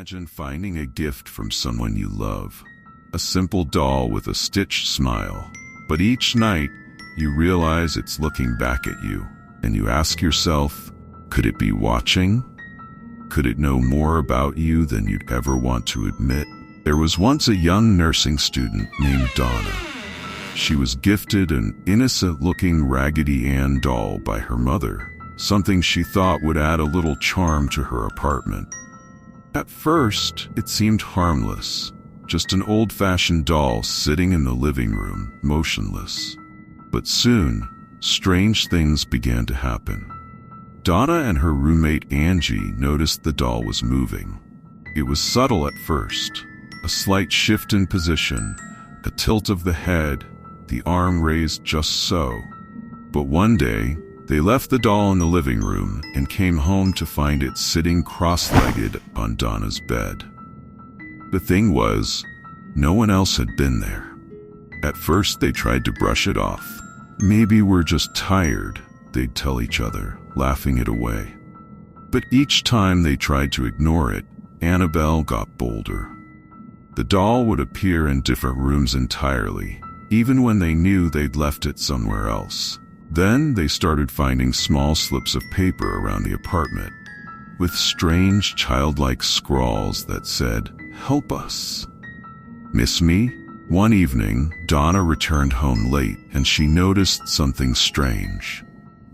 Imagine finding a gift from someone you love. A simple doll with a stitched smile. But each night, you realize it's looking back at you, and you ask yourself, could it be watching? Could it know more about you than you'd ever want to admit? There was once a young nursing student named Donna. She was gifted an innocent-looking Raggedy Ann doll by her mother, something she thought would add a little charm to her apartment. At first, it seemed harmless, just an old-fashioned doll sitting in the living room, motionless. But soon, strange things began to happen. Donna and her roommate Angie noticed the doll was moving. It was subtle at first, a slight shift in position, a tilt of the head, the arm raised just so. But one day, they left the doll in the living room and came home to find it sitting cross-legged on Donna's bed. The thing was, no one else had been there. At first, they tried to brush it off. Maybe we're just tired, they'd tell each other, laughing it away. But each time they tried to ignore it, Annabelle got bolder. The doll would appear in different rooms entirely, even when they knew they'd left it somewhere else. Then they started finding small slips of paper around the apartment, with strange childlike scrawls that said, "Help us." "Miss me?" One evening, Donna returned home late and she noticed something strange.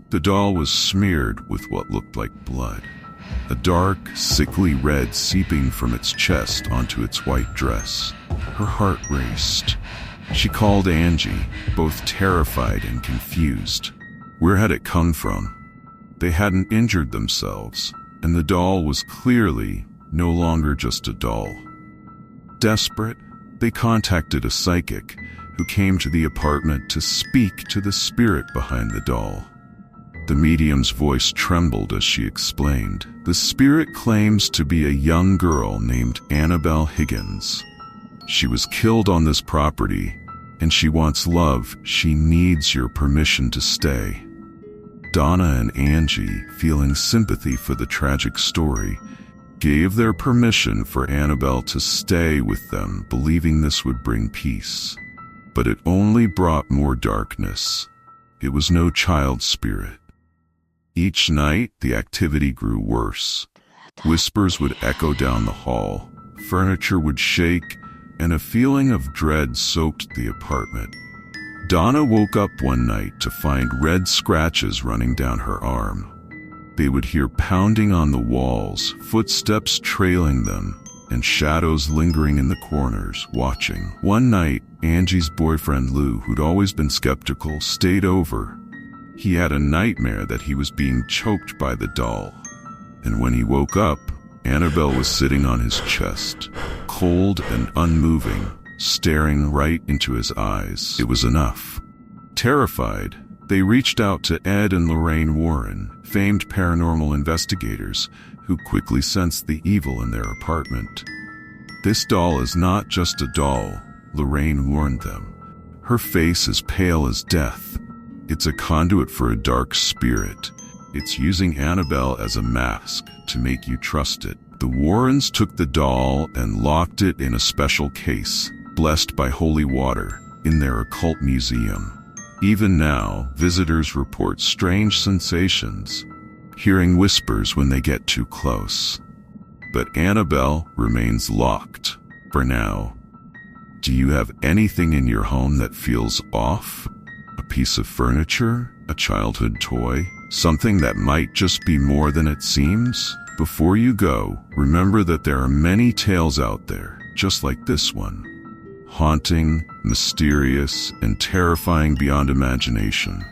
The doll was smeared with what looked like blood, a dark, sickly red seeping from its chest onto its white dress. Her heart raced. She called Angie, both terrified and confused. Where had it come from? They hadn't injured themselves, and the doll was clearly no longer just a doll. Desperate, they contacted a psychic who came to the apartment to speak to the spirit behind the doll. The medium's voice trembled as she explained. The spirit claims to be a young girl named Annabelle Higgins. She was killed on this property, and she wants love. She needs your permission to stay. Donna and Angie, feeling sympathy for the tragic story, gave their permission for Annabelle to stay with them, believing this would bring peace. But it only brought more darkness. It was no child spirit. Each night, the activity grew worse. Whispers would echo down the hall, furniture would shake, and a feeling of dread soaked the apartment. Donna woke up one night to find red scratches running down her arm. They would hear pounding on the walls, footsteps trailing them, and shadows lingering in the corners, watching. One night, Angie's boyfriend Lou, who'd always been skeptical, stayed over. He had a nightmare that he was being choked by the doll. And when he woke up, Annabelle was sitting on his chest, cold and unmoving, staring right into his eyes. It was enough. Terrified, they reached out to Ed and Lorraine Warren, famed paranormal investigators, who quickly sensed the evil in their apartment. "This doll is not just a doll," Lorraine warned them. "Her face is pale as death. It's a conduit for a dark spirit. It's using Annabelle as a mask to make you trust it." The Warrens took the doll and locked it in a special case, blessed by holy water, in their occult museum. Even now, visitors report strange sensations, hearing whispers when they get too close. But Annabelle remains locked, for now. Do you have anything in your home that feels off? A piece of furniture? A childhood toy? Something that might just be more than it seems? Before you go, remember that there are many tales out there, just like this one. Haunting, mysterious, and terrifying beyond imagination.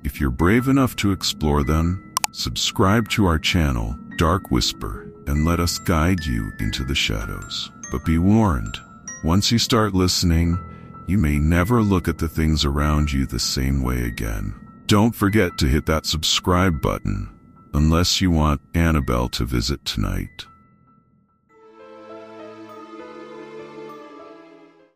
If you're brave enough to explore them, subscribe to our channel, Dark Whisper, and let us guide you into the shadows. But be warned, once you start listening, you may never look at the things around you the same way again. Don't forget to hit that subscribe button, unless you want Annabelle to visit tonight.